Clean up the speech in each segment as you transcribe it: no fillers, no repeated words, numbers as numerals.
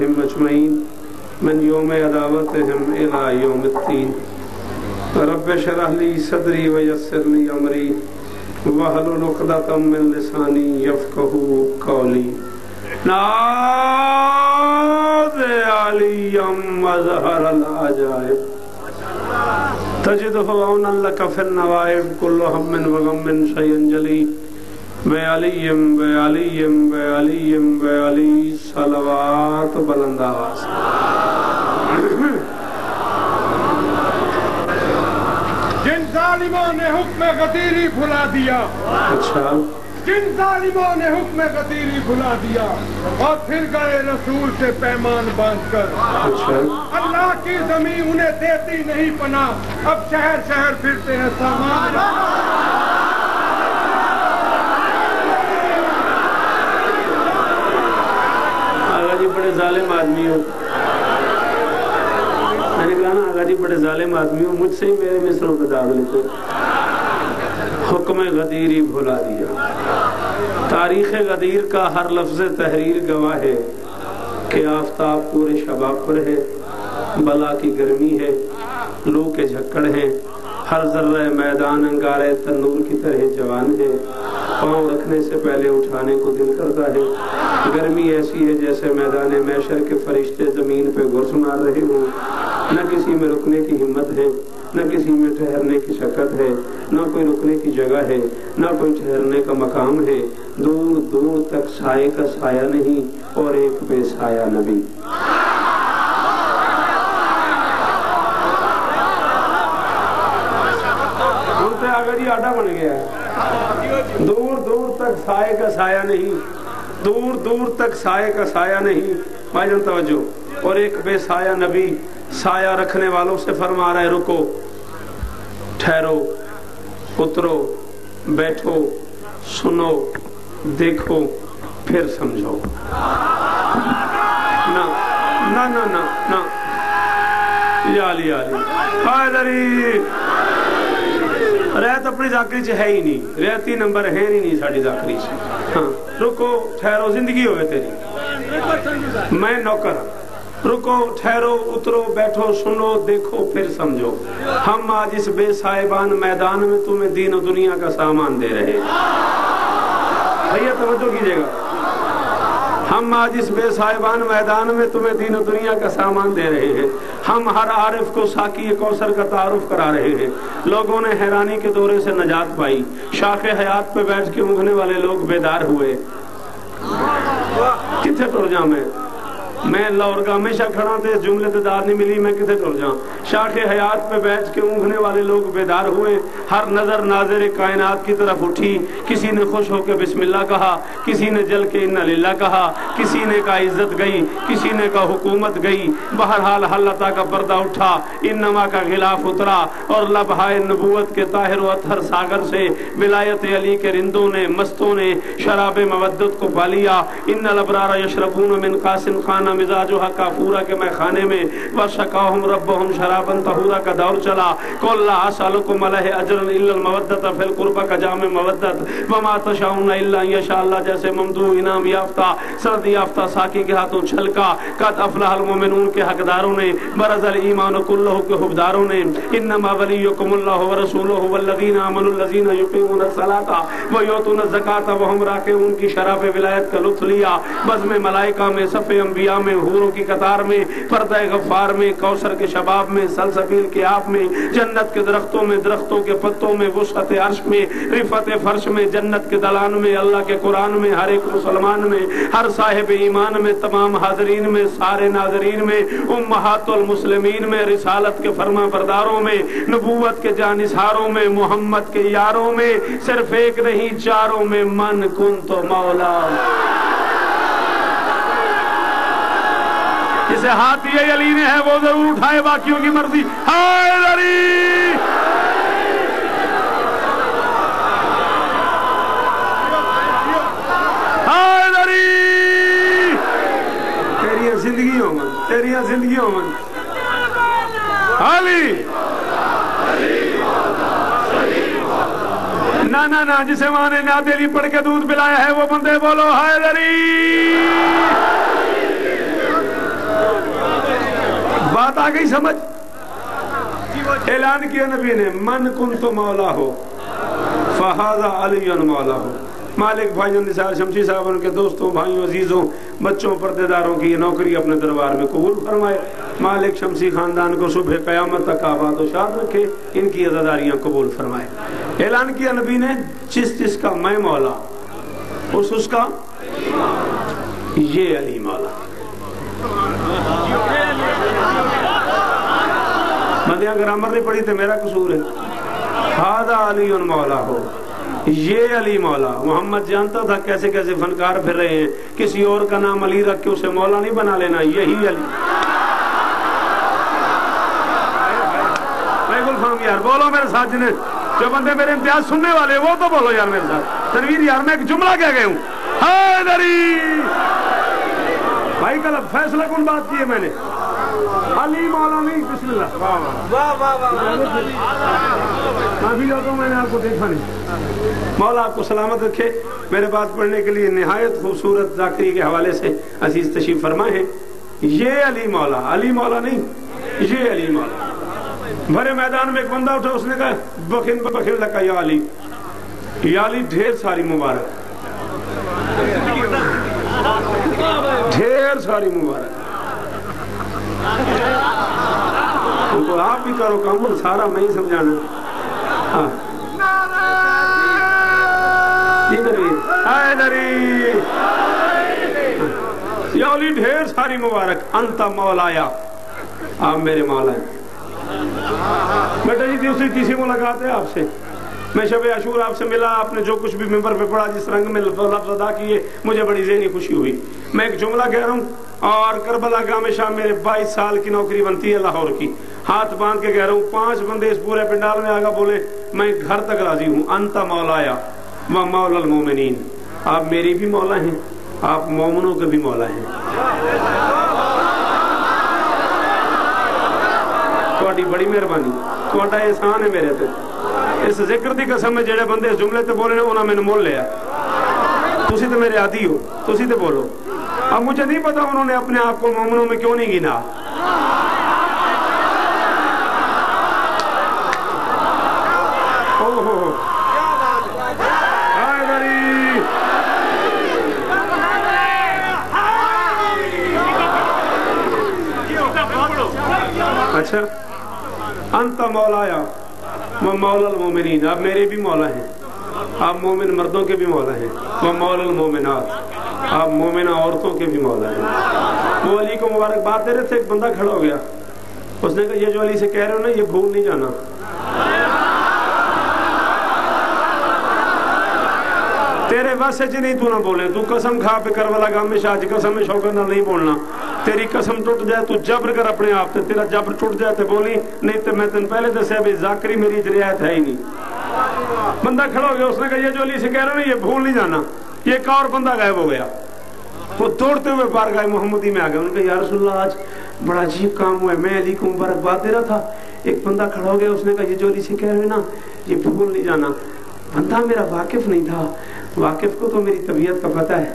اجمعین من یوم عداوتہم الی یوم الدین رب اشرح لی صدری ویسر لی امری واحلل عقدۃ من لسانی یفقہوا قولی ناز علیم وظہر العجائب تجدہ عونا لک فی النوائب کل ہم وغم شیء جلی بے علیم بے علیم بے علیم بے علی صلوات بلند آواز جن ظالموں نے حکم غدیری بھلا دیا، اچھا جن ظالموں نے حکم غدیری بھلا دیا اور پھر گئے رسول سے پیمان باندھ کر، اچھا اللہ کی زمین انہیں دیتی نہیں پناہ، اب شہر شہر پھرتے ہیں سامان۔ آغا جی بڑے ظالم آدمی ہو، میں نے کہا نا آغا جی بڑے ظالم آدمی ہو، مجھ سے ہی میرے مصروں پہ داغ لیتے۔ حکم غدیری بھلا دیا، تاریخ غدیر کا ہر لفظ تحریر گواہ ہے کہ آفتاب پورے شباب پر ہے، بلا کی گرمی ہے، لو کے جھکڑ ہیں، ہر ذرہ میدان انگارے تنور کی طرح جوان ہے، پاؤں رکھنے سے پہلے اٹھانے کو دل کرتا ہے، گرمی ایسی ہے جیسے میدان محشر کے فرشتے زمین پہ گرس مار رہے ہوں، نہ کسی میں رکنے کی ہمت ہے، نہ کسی میں ٹھہرنے کی شکت ہے، نہ کوئی رکنے کی جگہ ہے، نہ کوئی ٹھہرنے کا مقام ہے، دور دور تک سائے کا سایہ نہیں اور ایک بے سایہ نبی۔ بولتے آگا جی آٹا بن گیا ہے، دور دور تک سائے کا سایہ نہیں، دور دور تک سائے کا سایہ نہیں، بھائی جان توجہ، اور ایک بے سایہ نبی سایہ رکھنے والوں سے فرما رہا ہے رکو، ٹھہرو، اترو، بیٹھو، سنو، دیکھو، پھر سمجھو۔ نہ نہ نہ نہ نہ یا علی حیدری رہت اپنی ذاکری چ ہے ہی نہیں، رہتی نمبر ہے نہیں ساڑی ذاکری چ۔ ہاں رکو ٹھہرو، زندگی ہوئے تیری، میں نوکر، رکو ٹھہرو اترو بیٹھو سنو دیکھو پھر سمجھو۔ ہم آج اس بے صاحبان میدان میں تمہیں دین و دنیا کا سامان دے رہے ہیں، بھیا توجہ کیجئے گا، ہم آج اس بے صاحبان میدان میں تمہیں دین و دنیا کا سامان دے رہے ہیں، ہم ہر عارف کو ساقی کوثر کا تعارف کرا رہے ہیں۔ لوگوں نے حیرانی کے دورے سے نجات پائی، شاخ حیات پہ بیٹھ کے اونگنے والے لوگ بیدار ہوئے۔ کتھے ٹر جاؤں میں لورگاہ ہمیشہ کھڑا تھے، جملے تے داد نہیں ملی، میں کتھے ٹر جاؤں۔ شاخ حیات پہ بیٹھ کے اونگنے والے لوگ بیدار ہوئے، ہر نظر ناظر کائنات کی طرف اٹھی، کسی نے خوش ہو کے بسم اللہ کہا، کسی نے جل کے انا للہ کہا، کسی نے کہا عزت گئی، کسی نے کہا حکومت گئی، بہرحال حلتا کا پردہ اٹھا، انما کا غلاف اترا، اور لبہائے نبوت کے طاہر و اطہر ساگر سے ولایت علی کے رندوں نے مستوں نے شراب مودت کو پا لیا۔ ان الابرار یشربون من قاس خانہ مزاجها کافورا کے میں خانے میں، وشقاہم ربہم شرابا طہورا کا دور چلا۔ قل لا اسألکم علیہ اجرا الا المودۃ فی القربى کا جام مودت، وما تشاؤون الا ان یشاء اللہ جیسے ممدوح انعام یافتہ سرد یافتہ ساقی کے ہاتھوں چھلکا۔ قد افلح المؤمنون کے حقداروں نے، برز الایمان کلہ کے حبداروں نے، انما ولیکم اللہ ورسولہ والذین آمنوا الذین یقیمون الصلاۃ ویؤتون الزکاۃ وہم راکعون کی شراب ولایت کا لطف لیا۔ بزم ملائکہ میں، صف انبیاء میں، حوروں کی قطار میں، پردہ غفار میں، کوثر کے شباب میں، سلسبیل کے آپ میں، جنت کے درختوں میں، درختوں کے پتوں میں، وسعت عرش میں، رفعت فرش میں، جنت کے دلان میں، اللہ کے قرآن میں، ہر ایک مسلمان میں، ہر صاحب ایمان میں، تمام حاضرین میں، سارے ناظرین میں، امہات المسلمین میں، رسالت کے فرما برداروں میں، نبوت کے جانثاروں میں، محمد کے یاروں میں، صرف ایک نہیں چاروں میں، من کنت مولا۔ جسے ہاتھ یہ علی نے ہے وہ ضرور اٹھائے، باقیوں کی مرضی۔ حیدری حیدری تیریاں زندگیوں من، تیریاں زندگیوں من علی۔ نہ جسے ماں نے نادے علی پڑھ کے دودھ پلایا ہے وہ بندے بولو حیدری۔ بات آ گئی سمجھ؟ اعلان کیا نبی نے من کنت مولا ہو فہذا علی مولا ہو. مالک بھائی نثار شمسی صاحب ان کے دوستوں بھائیوں عزیزوں بچوں پردے داروں کی یہ نوکری اپنے دربار میں قبول فرمائے. مالک شمسی خاندان کو صبح قیامت تک آباد و شاد رکھے, ان کی عزاداریاں قبول فرمائے. اعلان کیا نبی نے جس کا میں مولا اس کا یہ علی مولا. مدیاں گرامر نہیں پڑھی تو میرا قصور ہے. ہذا علی مولا ہو, یہ علی مولا. محمد جانتا تھا کیسے کیسے فنکار پھر رہے ہیں, کسی اور کا نام علی رکھ کے اسے مولا نہیں بنا لینا, یہی علی. گلفام یار بولو میرے ساتھ, جنہیں جو بندے میرے امتیاز سننے والے وہ تو بولو یار میرے ساتھ. تنویر یار میں ایک جملہ کہہ گیا ہوں, حیدری بھائی کل فیصلہ کن بات کی ہے میں نے, علی مولا نہیں. بسم اللہ. معافی چاہتا ہوں میں نے آپ کو دیکھا نہیں. مولا آپ کو سلامت رکھے. میرے بات پڑھنے کے لیے نہایت خوبصورت ذاکری کے حوالے سے عزیز تشریف فرمائے ہیں. یہ علی مولا, علی مولا نہیں, یہ علی مولا. بھرے میدان میں ایک بندہ اٹھا, اس نے کہا بخن بخن لکا یا علی. یا علی ڈھیر ساری مبارک, ڈھیر ساری مبارک. ان کو آپ بھی کرو کام, سارا میں ہی سمجھانا. ہاں یا علی ڈھیر ساری مبارک. انت مولایا, آپ میرے مولا ہیں. بیٹا جی دوسری تیسری ملاقات ہے آپ سے. میں شب عاشور آپ سے ملا, آپ نے جو کچھ بھی ممبر پہ پڑھا, جس رنگ میں لفظ ادا کیے, مجھے بڑی ذہنی خوشی ہوئی. میں ایک جملہ کہہ رہا ہوں, اور کربلا گام شام میرے 22 سال کی نوکری بنتی ہے لاہور کی. ہاتھ باندھ کے کہہ رہا ہوں, 5 بندے اس پورے پنڈال میں آگا بولے میں گھر تک راضی ہوں. انت مولایا و مولا المومنین, آپ میری بھی مولا ہیں, آپ مومنوں کے بھی مولا ہیں. تھوڑی بڑی مہربانی, تھوڑا احسان ہے میرے تے. اس ذکر دی قسم میں جڑے بندے اس جملے تے بولے انہوں نے مول لیا. تسی تے میرے عادی ہو, تسی تے بولو. اب مجھے نہیں پتا انہوں نے اپنے آپ کو مومنوں میں کیوں نہیں گنا. اچھا, انت مولایا و مولا المومنین, آپ میرے بھی مولا ہیں, آپ مومن مردوں کے بھی مولا ہیں. و مولا المومنات, آپ مومنہ عورتوں کے بھی مولا ہیں. وہ علی کو مبارکباد دے رہے تھے, ایک بندہ کھڑا ہو گیا, اس نے کہا یہ جو علی سے کہہ رہے ہو نا یہ بھول نہیں جانا. تیرے واسطے جی نہیں تو نہ بولے, تو قسم کھا پہ کربلا گام میں شاہ جی قسم میں شوکر نہ نہیں بولنا. تیری قسم ٹوٹ جائے تو جبر کر اپنے آپ تے, تیرا جبر ٹوٹ جائے تے بولی, نہیں تے میں تن پہلے دسے ابھی ذاکری میری رعایت ہے ہی نہیں. بندہ کھڑا ہو گیا, اس نے کہا یہ جو علی سے کہہ رہے ہیں یہ بھول نہیں جانا. یہ ایک اور بندہ غائب ہو گیا, وہ دوڑتے ہوئے بارگاہ محمدی میں آ گیا. انہوں نے کہا یا رسول اللہ آج بڑا عجیب کام ہوا ہے, میں علی کو مبارکباد دے رہا تھا, ایک بندہ کھڑا ہو گیا, اس نے کہا یہ جو علی سے کہہ رہے ہیں نا یہ بھول نہیں جانا. بندہ میرا واقف نہیں تھا, واقف کو تو میری طبیعت کا پتہ ہے.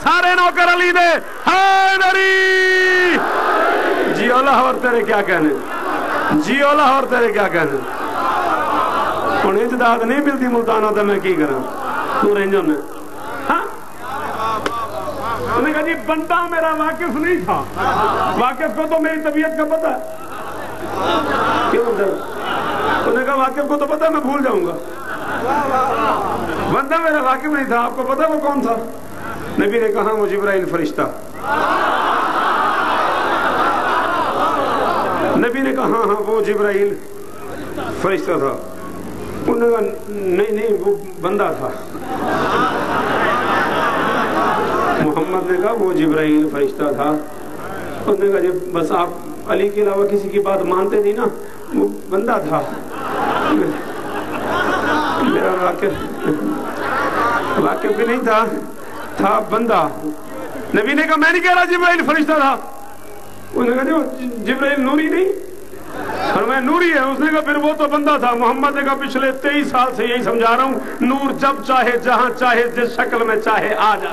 سارے نوکر علی دے حیدری. جی اللہ اور تیرے کیا کہنے, جی اللہ اور تیرے کیا کہنے. انہیں اجداد نہیں ملتی ملتان ہوتا میں کی کرا, تو رینجوں نے. انہوں نے کہا جی بندہ میرا واقف نہیں تھا, واقف کو تو میری طبیعت کا پتہ ہے. کیوں در انہوں نے کہا واقف کو تو پتہ میں بھول جاؤں گا. بندہ میرا واقف نہیں تھا, آپ کو پتہ وہ کون تھا؟ نبی نے کہا وہ جبرائیل فرشتہ. نبی نے کہا ہاں وہ جبرائیل فرشتہ تھا. انہوں نے کہا نہیں وہ بندہ تھا. محمد نے کہا وہ جبرائیل فرشتہ تھا. انہوں نے کہا جب بس آپ علی کے علاوہ کسی کی بات مانتے نہیں نا, وہ بندہ تھا. میرا واقف بھی نہیں تھا بندہ. نبی نے کہا میں نہیں کہہ رہا جبرائیل فرشتہ تھا. انہوں نے کہا جبرائیل نوری نہیں, فرمایا نوری ہے. اس نے کہا پھر وہ تو بندہ تھا. محمد نے کہا پچھلے 23 سال سے یہی سمجھا رہا ہوں, نور جب چاہے جہاں چاہے جس شکل میں چاہے آ جا.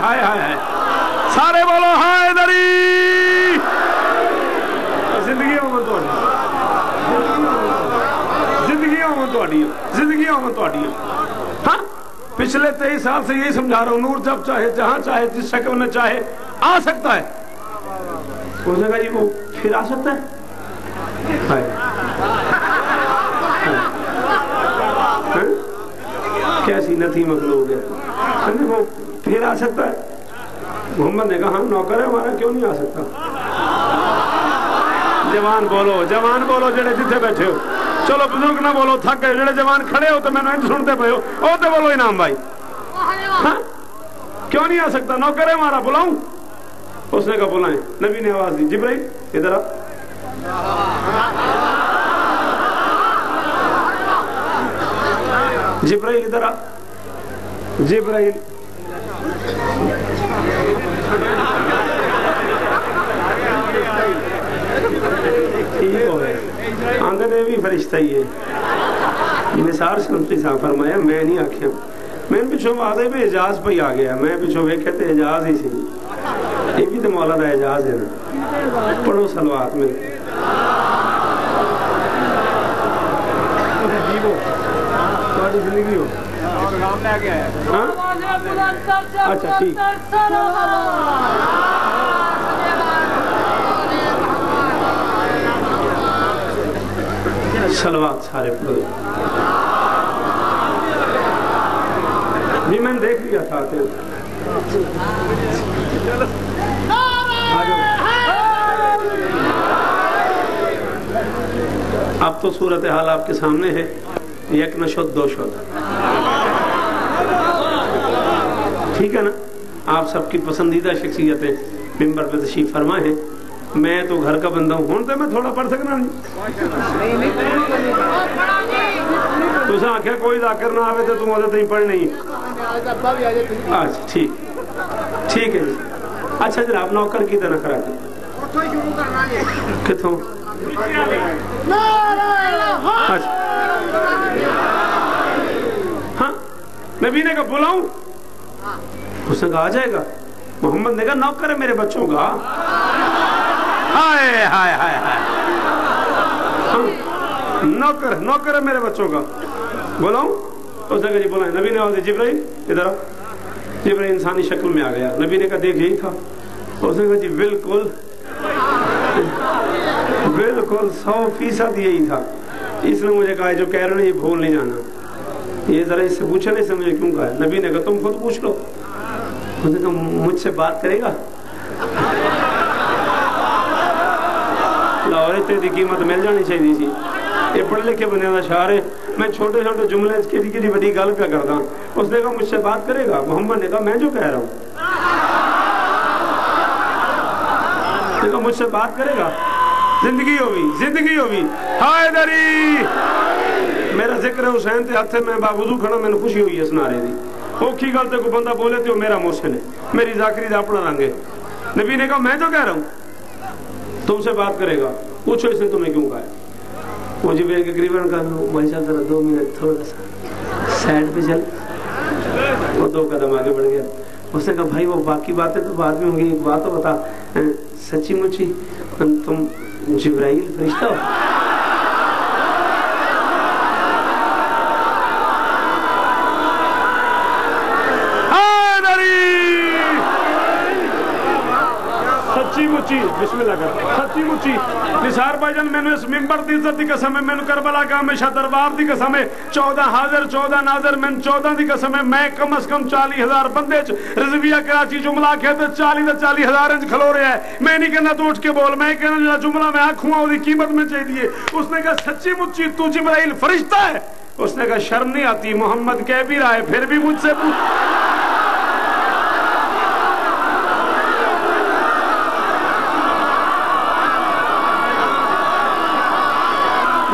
ہائے ہائے ہائے سارے بولو ہائے دری زندگی آمن توڑی ہاں پچھلے 23 سال سے یہی سمجھا رہا ہوں نور جب چاہے جہاں چاہے جس شکل میں چاہے آ سکتا ہے اس نے کہا جی وہ پھر آ سکتا ہے کیسی نتھی مخلوق ہے وہ پھر آ سکتا ہے محمد نے کہا ہم نوکر ہے ہمارا کیوں نہیں آ سکتا جوان بولو جڑے جتھے بیٹھے ہو چلو بزرگ نہ بولو تھک گئے جڑے جوان کھڑے ہو تو میں نہیں سنتے پہ ہو او تے بولو انعام بھائی ہاں کیوں نہیں آ سکتا نوکر ہے ہمارا بلاؤں اس نے کہا بلائیں نبی نے آواز دی جبرائیل ادھر آ جبرائیل ادھر آ جبرائیل آنگے دے بھی فرشتہ ہی ہے نثار شمسی صاحب فرمایا میں نہیں آکھیا میں پچھو وعدے بھی اعجاز پہ آ گیا میں پچھو ویکھے تے اعجاز ہی سی یہ بھی تو مولا دا اعجاز ہے نا پڑھو صلوات میں زندگی ہو اچھا ٹھیک صلوات سارے پڑھو جی میں نے دیکھ لیا تھا اب تو صورتحال آپ کے سامنے ہے یک نہ شد دو شد ٹھیک ہے نا آپ سب کی پسندیدہ شخصیتیں ممبر پہ تشریف فرما ہے میں تو گھر کا بندہ ہوں ہونتے میں تھوڑا پڑھ سکنا نہیں تو اسے آنکھیں کوئی ذاکر نہ آوے تو تم ہوتے تھی پڑھ نہیں اچھا ٹھیک ہے جی اچھا جناب نوکر کی طرح کرا دی کتوں ہاں نبی نے کہا بلاؤں اس نے کہا آ جائے گا محمد نے کہا نوکر ہے میرے بچوں کا ہائے ہائے ہائے ہائے نوکر ہے میرے بچوں کا بلاؤں اس نے کہا جی بلائیں نبی نے آواز دی جبرائیل ادھر آؤ جبرائیل انسانی شکل میں آ گیا نبی نے کہا دیکھ یہی تھا اس نے کہا جی بالکل 100% یہی تھا اس نے مجھے کہا جو کہہ رہے ہیں یہ بھول نہیں جانا یہ ذرا اس سے پوچھا نہیں سے مجھے کیوں کہا نبی نے کہا تم خود پوچھ لو اس نے کہا مجھ سے بات کرے گا لاہور تیری قیمت مل جانی چاہیے تھی یہ پڑھ لکھے بنے دا شعر ہے میں چھوٹے چھوٹے جملے کسی بڑی گل پہ کرتا ہوں اس نے کہا مجھ سے بات کرے گا محمد نے کہا میں جو کہہ رہا ہوں مجھ سے بات کرے گا زندگی ہوگی ہائے دری میرا ذکر ہے حسین تے ہاتھ میں باوضو کھڑا میں نے خوشی ہوئی ہے سنارے دی اوکھی گل تے کو بندہ بولے تے وہ میرا محسن ہے میری ذاکری دا اپنا رنگ ہے نبی نے کہا میں جو کہہ رہا ہوں تم سے بات کرے گا پوچھو اس نے تمہیں کیوں کہا ہے وہ جبریل کے قریباً کہا بھائی صاحب ذرا 2 منٹ تھوڑا سا سائڈ پہ چل وہ 2 قدم آگے بڑھ گیا اس نے کہا بھائی وہ باقی باتیں تو بعد میں ہوں گی ایک بات تو بتا سچی مچی تم جبرائیل فرشتہ ہو سچی مچی بسم اللہ کر سچی مچی نثار بھائی جان میں نے اس ممبر دی عزت دی قسم ہے میں نے کربلا کا ہمیشہ دربار دی قسم ہے 14 حاضر 14 ناظر میں 14 دی قسم ہے میں کم از کم 40,000 بندے رضویہ کراچی جملہ کہتے 40,000 انج کھلو رہے ہیں میں نہیں کہنا تو اٹھ کے بول میں کہنا جو جملہ میں آنکھوں وہ دی قیمت میں چاہیے اس نے کہا سچی مچی تو جبرائیل فرشتہ ہے اس نے کہا شرم نہیں آتی محمد کہہ بھی رہا ہے پھر بھی مجھ سے پوچھ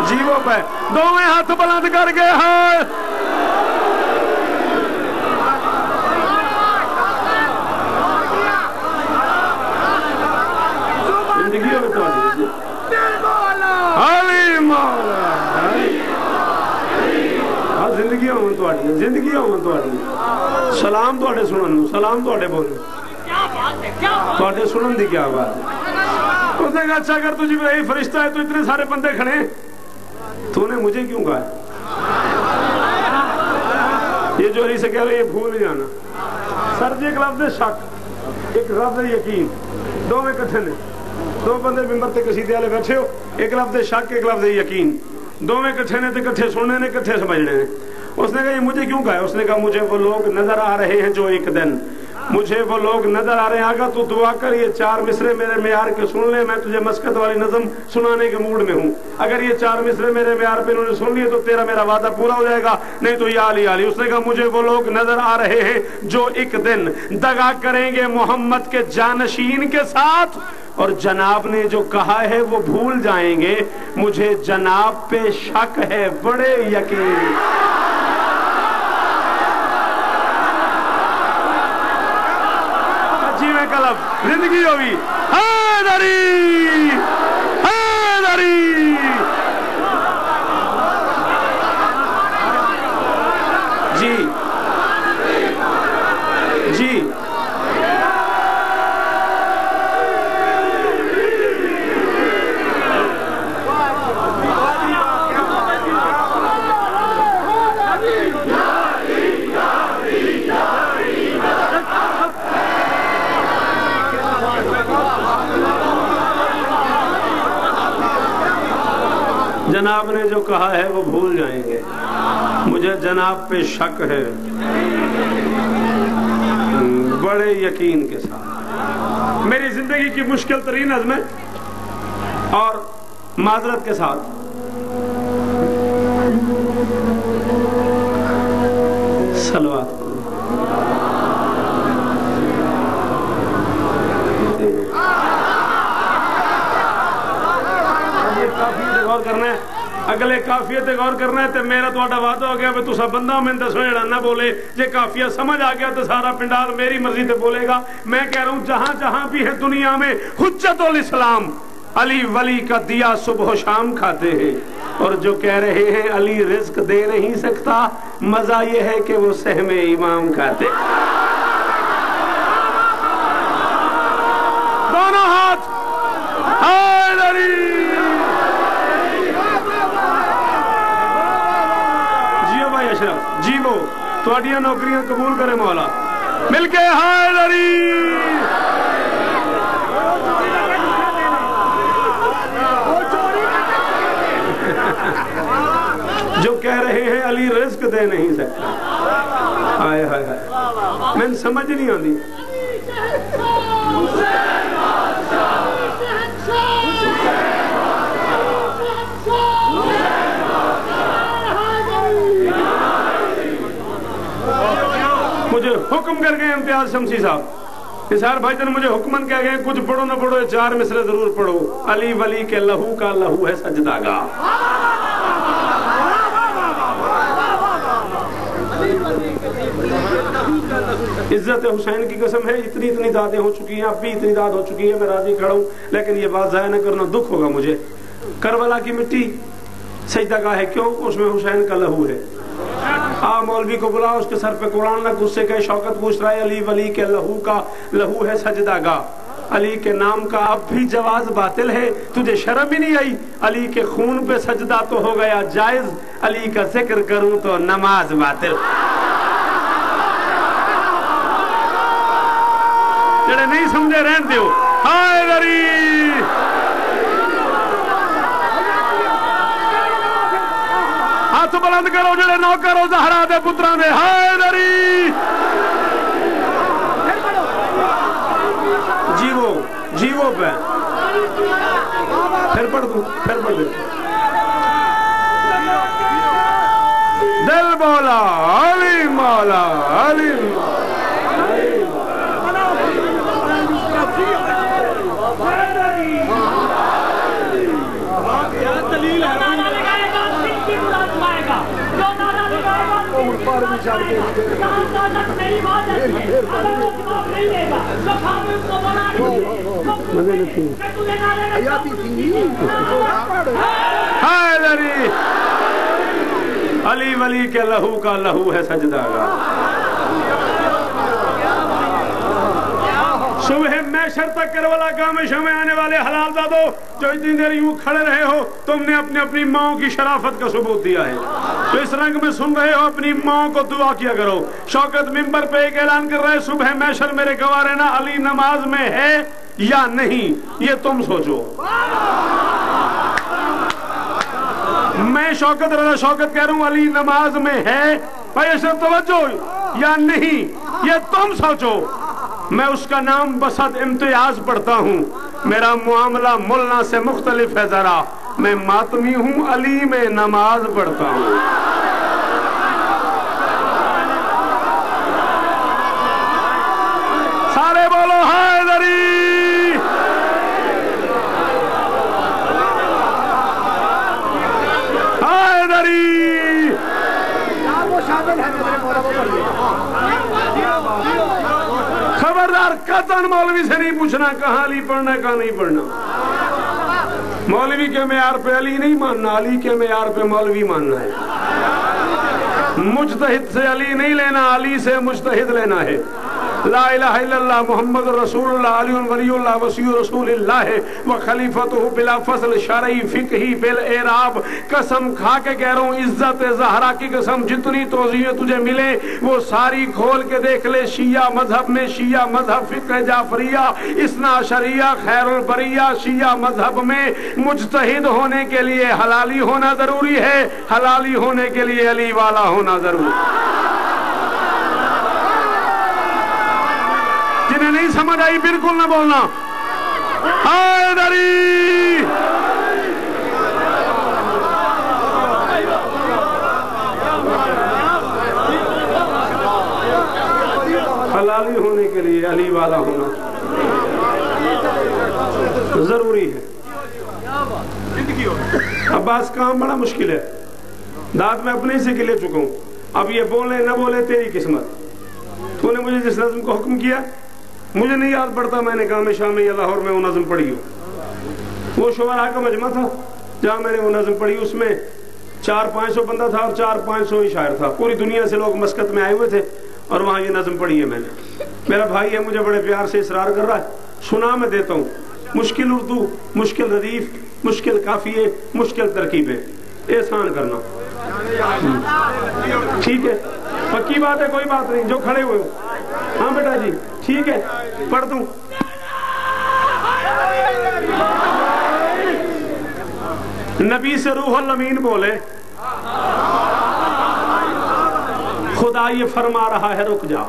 جیووں پہ دوویں ہاتھ بلند کر گئے ہیں زندگی ہو تو علی مولا زندگی ہو تو سلام تواڈے سنن نو، سلام تواڈے بولے تواڈے سنن دی کیا بات ہے؟ اس نے کہا اچھا اگر تو جبرائیل فرشتہ ہے تو اتنے سارے بندے کھڑے ہیں، تو نے مجھے کیوں کہا؟ یہ جو علی سے کہہ رہے یہ بھول جانا سر جی، ایک لفظ شک ایک لفظ یقین، دو میں کٹھے نے، دو بندے ممبر تے قصیدے والے بیٹھے ہو، ایک لفظ شک ایک لفظ یقین، دو میں کٹھے نے تے کٹھے سننے نے کٹھے سمجھنے نے۔ اس نے کہا یہ مجھے کیوں کہا ہے؟ اس نے کہا مجھے وہ لوگ نظر آ رہے ہیں جو ایک دن، مجھے وہ لوگ نظر آ رہے ہیں، آگا تو دعا کر یہ 4 مصرے میرے معیار کے سن لے، میں تجھے مسکت والی نظم سنانے کے موڈ میں ہوں، اگر یہ 4 مصرے میرے معیار پہ انہوں نے سن لیے تو تیرا میرا وعدہ پورا ہو جائے گا، نہیں تو یا علی علی۔ اس نے کہا مجھے وہ لوگ نظر آ رہے ہیں جو ایک دن دغا کریں گے محمد کے جانشین کے ساتھ، اور جناب نے جو کہا ہے وہ بھول جائیں گے، مجھے جناب پہ شک ہے بڑے یقین۔ کلب زندگی ہوگی حیدری حیدری۔ جی جی جناب نے جو کہا ہے وہ بھول جائیں گے، مجھے جناب پہ شک ہے بڑے یقین کے ساتھ۔ میری زندگی کی مشکل ترین عزمیں اور معذرت کے ساتھ صلوات غور کرنا ہے، اگلے کافیے تے غور کرنا ہے، تے میرا تہاڈا وعدہ ہو گیا کہ تسا بندہ میں دسو جڑا نہ بولے، جے کافیہ سمجھ آ گیا تو سارا پنڈال میری مرضی تے بولے گا۔ میں کہہ رہا ہوں جہاں جہاں بھی ہے دنیا میں حجت الاسلام علی ولی کا دیا صبح و شام کھاتے ہیں، اور جو کہہ رہے ہیں علی رزق دے نہیں سکتا، مزہ یہ ہے کہ وہ سہم امام کھاتے۔ دونوں ہاتھ حیدری۔ جی وہ تواڈیاں نوکریاں قبول کرے مولا، مل کے حیدری۔ جو کہہ رہے ہیں علی رزق دے نہیں سکتا، ہائے ہائے ہائے میں سمجھ نہیں آتی۔ مجھے حکم کر گئے امتیاز شمسی صاحب، نثار بھائی جان مجھے حکمن کہہ گئے کچھ پڑھو نہ پڑھو 4 مصرے ضرور پڑھو، علی ولی کے لہو کا لہو ہے سجدہ گاہ۔ عزت حسین کی قسم ہے اتنی دادیں ہو چکی ہیں، اب بھی اتنی داد ہو چکی ہے، میں راضی کھڑا ہوں، لیکن یہ بات ضائع نہ کرنا، دکھ ہوگا مجھے۔ کربلا کی مٹی سجدہ گاہ ہے، کیوں؟ اس میں حسین کا لہو ہے۔ مولوی کو بلا، اس کے سر پہ قرآن نہ غصے کا شوکت پوچھ رہا ہے، علی ولی کے لہو کا لہو ہے سجدہ گاہ۔ علی کے نام کا اب بھی جواز باطل ہے، تجھے شرم ہی نہیں آئی؟ علی کے خون پہ سجدہ تو ہو گیا جائز، علی کا ذکر کروں تو نماز باطل۔ جڑے نہیں سمجھے رہن دیو، حیدری۔ ہاتھ بلند کرو جڑے نوکر ہو زہرا دے پتراں دے، حیدری۔ جیو پہ پھر پڑھ دوں، پھر پڑھ دوں۔ دل مولا علی مولا علی علی ولی کے لہو کا لہو ہے سجدہ گاہ۔ صبح محشر تک کربلا گامشوں میں آنے والے حلال زادو جو اتنی دیر یوں کھڑے رہے ہو، تم نے اپنی ماں کی شرافت کا ثبوت دیا ہے. تو اس رنگ میں سن رہے ہو، اپنی ماں کو دعا کیا کرو. شوکت ممبر پہ ایک اعلان کر رہے، صبح محشر میرے گواہ رہنا، علی نماز میں ہے یا نہیں یہ تم سوچو. میں شوکت رضا شوکت کہہ رہا ہوں، علی نماز میں ہے بھائی اشرف توجہ یا نہیں یہ تم سوچو. میں اس کا نام بسط امتیاز پڑھتا ہوں، میرا معاملہ ملنا سے مختلف ہے ذرا. میں ماتمی ہوں، علی میں نماز پڑھتا ہوں. سارے بولو حیدری. خبردار قطعاً مولوی سے نہیں پوچھنا کہاں علی پڑھنا ہے کہاں نہیں پڑھنا. مولوی کے معیار پہ علی نہیں ماننا، علی کے معیار پہ مولوی ماننا ہے. مجتہد سے علی نہیں لینا، علی سے مجتہد لینا ہے. لا الہ الا اللہ محمد رسول اللہ علی ولی اللہ وصی رسول اللہ و خلیفتہ بلا فصل شرعی فقہی بالاعراب. قسم کھا کے کہہ رہا ہوں، عزت زہرا کی قسم، جتنی توضیح تجھے ملے وہ ساری کھول کے دیکھ لے. شیعہ مذہب میں، شیعہ مذہب فقہ جعفریہ اثنا عشریہ خیر البریہ، شیعہ مذہب میں مجتہد ہونے کے لیے حلالی ہونا ضروری ہے، حلالی ہونے کے لیے علی والا ہونا ضروری ہے. جنہیں نہیں سمجھ آئی بالکل نہ بولنا. حیدری. حلالی ہونے کے لیے علی والا ہونا ضروری ہے. عباس کام بڑا مشکل ہے، داد میں اپنے سے لے چکا ہوں. اب یہ بولے نہ بولے تیری قسمت. تو نے مجھے جس نظم کو حکم کیا مجھے نہیں یاد پڑتا، میں نے کہا میں شام میں یا لاہور میں وہ نظم پڑھی ہوں. وہ شعراء کا مجمع تھا جہاں میں نے وہ نظم پڑھی، اس میں 400-500 بندہ تھا اور 400-500 ہی شاعر تھا. پوری دنیا سے لوگ مسقط میں آئے ہوئے تھے اور وہاں یہ نظم پڑھی ہے میں نے. میرا بھائی ہے، مجھے بڑے پیار سے اصرار کر رہا ہے، سنا میں دیتا ہوں. مشکل اردو، مشکل ردیف، مشکل قافیے، مشکل ترکیبیں، احسان کرنا. ٹھیک ہے، پکی بات ہے، کوئی بات نہیں. جو کھڑے ہوئے ہو، ہاں بیٹا جی ٹھیک ہے پڑھ دوں. نبی سے روح الامین بولے، خدا یہ فرما رہا ہے رک جا.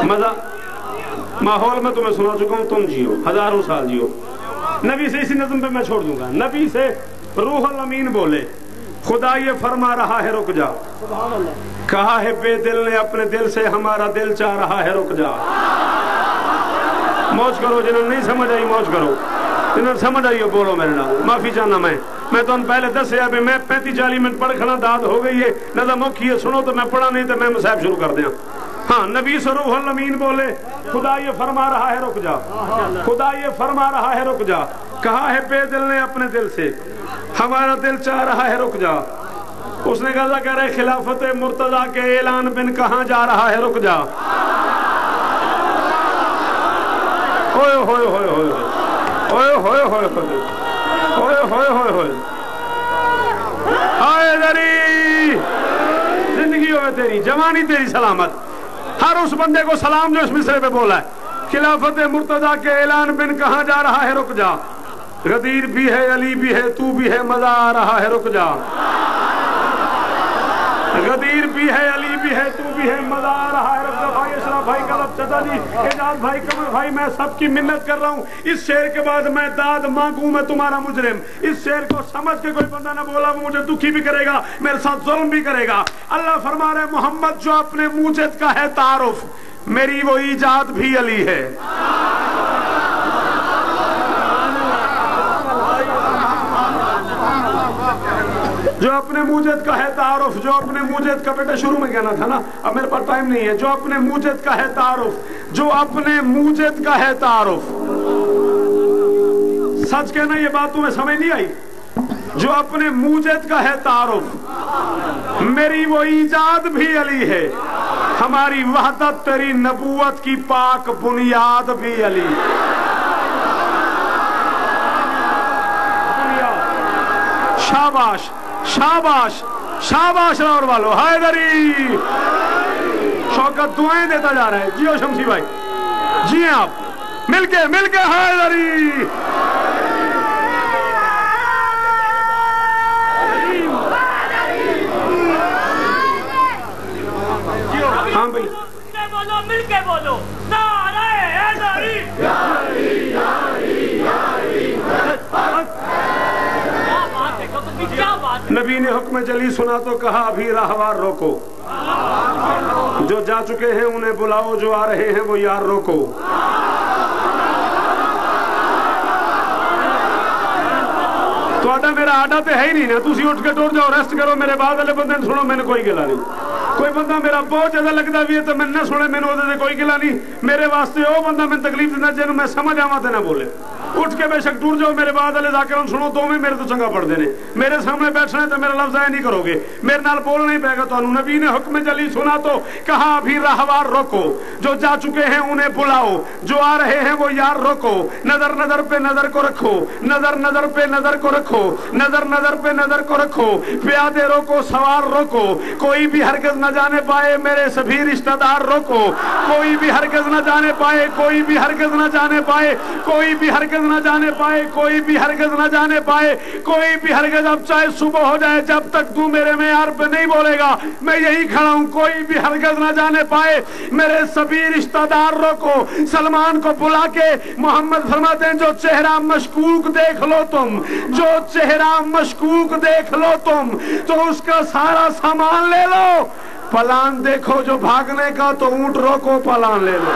مزہ ماحول میں تمہیں سنا چکا ہوں، تم جیو، ہزاروں سال جیو. نبی سے اسی نظم پہ میں چھوڑ دوں گا. نبی سے روح الامین بولے، خدا یہ فرما رہا ہے رک جا. کہا ہے بے دل نے اپنے دل سے، ہمارا دل چاہ رہا ہے رک جا. موج کرو، جنہوں نہیں سمجھ آئی موج کرو، جنہوں سمجھ آئی ہو بولو میرے نام. معافی چاہنا میں تو پہلے 10 میں 35-40 منٹ پڑھ کھڑا، داد ہو گئی ہے. نظم اوکھی ہے، سنو تو میں پڑھا نہیں تو میں مصاحب شروع کر دیا. ہاں، نبی سے روح الامین بولے، خدا یہ فرما رہا ہے رک جا. خدا یہ فرما رہا ہے رک جا. کہا ہے بے دل نے اپنے دل سے، ہمارا دل چاہ رہا ہے رک جا. اس نے کہا کہہ رہے خلافت مرتضیٰ کے اعلان بن کہاں جا رہا ہے رک جا. ہوئے ہوئے ہوئے ہوئے ہوئے ہوئے ہوئے ہوئے ہوئے ہوئے ہوئے. حیدری، زندگی ہوئے تیری، جوانی تیری سلامت. ہر اس بندے کو سلام جو اس مصرے پہ بولا ہے. خلافت مرتضیٰ کے اعلان بن کہاں جا رہا ہے رک جا. غدیر بھی ہے، علی بھی ہے، تو بھی ہے، مزہ آ رہا ہے رک جا. غدیر بھی ہے، علی بھی ہے، تو بھی ہے، مزہ آ رہا ہے رک جا. بھائی اشرف بھائی کلب چچا جی، اعجاز بھائی، قمر بھائی، میں سب کی منت کر رہا ہوں. اس شعر کے بعد میں داد مانگوں میں تمہارا مجرم. اس شعر کو سمجھ کے کوئی بندہ نہ بولا وہ مجھے دکھی بھی کرے گا، میرے ساتھ ظلم بھی کرے گا. اللہ فرما رہے محمد جو اپنے موجد کا ہے تعارف، میری وہ ایجاد بھی علی ہے. جو اپنے موجد کا ہے تعارف، جو اپنے موجد کا، بیٹا شروع میں کہنا تھا نا، اب میرے پاس ٹائم نہیں ہے. جو اپنے موجد کا ہے تعارف، جو اپنے موجد کا ہے تعارف. سچ کہنا یہ بات تمہیں سمجھ نہیں آئی. جو اپنے موجد کا ہے تعارف، میری وہ ایجاد بھی علی ہے. ہماری وحدت تیری نبوت کی پاک بنیاد بھی علی. شاباش شاباش شاباش لاہور والو. حیدری شوکت دعائیں دیتا جا رہا ہے. جیو شمسی بھائی جی ہیں آپ مل کے حیدری. ہاں بھائی مل کے بولو نعرہ حیدری. نبی نے حکم جلی سنا تو کہا ابھی راہوار روکو. جو جا چکے ہیں انہیں بلاؤ, جو آ رہے ہیں وہ یار روکو. تو میرا آڈا تو ہے ہی نہیں نا. تسی اٹھ کے ٹور جاؤ, ریسٹ کرو. میرے بعد والے بندے سنو, میں نے کوئی گلا نہیں. کوئی بندہ میرا بہت زیادہ لگتا بھی ہے تو میں نہ سنے, میں نے کوئی گلا نہیں. میرے واسطے وہ بندہ میں تکلیف دینا جنہوں میں سمجھ آواں تے نہ بولے. اٹھ کے بے شک ٹور جاؤ. میرے بعد والے ذاکران سنو, تو میں میرے تو چنگا پڑھ دینے. میرے سامنے بیٹھنا ہے تو میرا لفظ ضائع نہیں کرو گے, میرے نال بولنا ہی پائے گا. تو نبی نے حکم جلی سنا تو کہا ابھی راہوار روکو. جو جا چکے ہیں انہیں بلاؤ, جو آ رہے ہیں وہ یار روکو. نظر نظر پہ نظر کو رکھو, نظر نظر پہ نظر کو رکھو, نظر نظر پہ نظر کو رکھو. پیادے روکو, سوار روکو. کوئی بھی ہرگز نہ جانے پائے میرے سبھی رشتہ دار روکو. کوئی بھی ہرگز نہ جانے پائے, کوئی بھی ہرگز نہ جانے پائے, کوئی بھی ہرگز نہ جانے پائے, کوئی بھی ہرگز نہ جانے پائے, کوئی بھی ہرگز. اب چاہے صبح ہو جائے, جب تک تو میرے معیار پہ نہیں بولے گا میں یہی کھڑا ہوں. کوئی بھی ہرگز نہ جانے پائے میرے سبھی رشتہ دار روکو. سلمان کو بلا کے محمد فرماتے ہیں جو چہرہ مشکوک دیکھ لو تم, جو چہرہ مشکوک دیکھ لو تم تو اس کا سارا سامان لے لو. پلان دیکھو جو بھاگنے کا تو اونٹ روکو, پلان لے لو.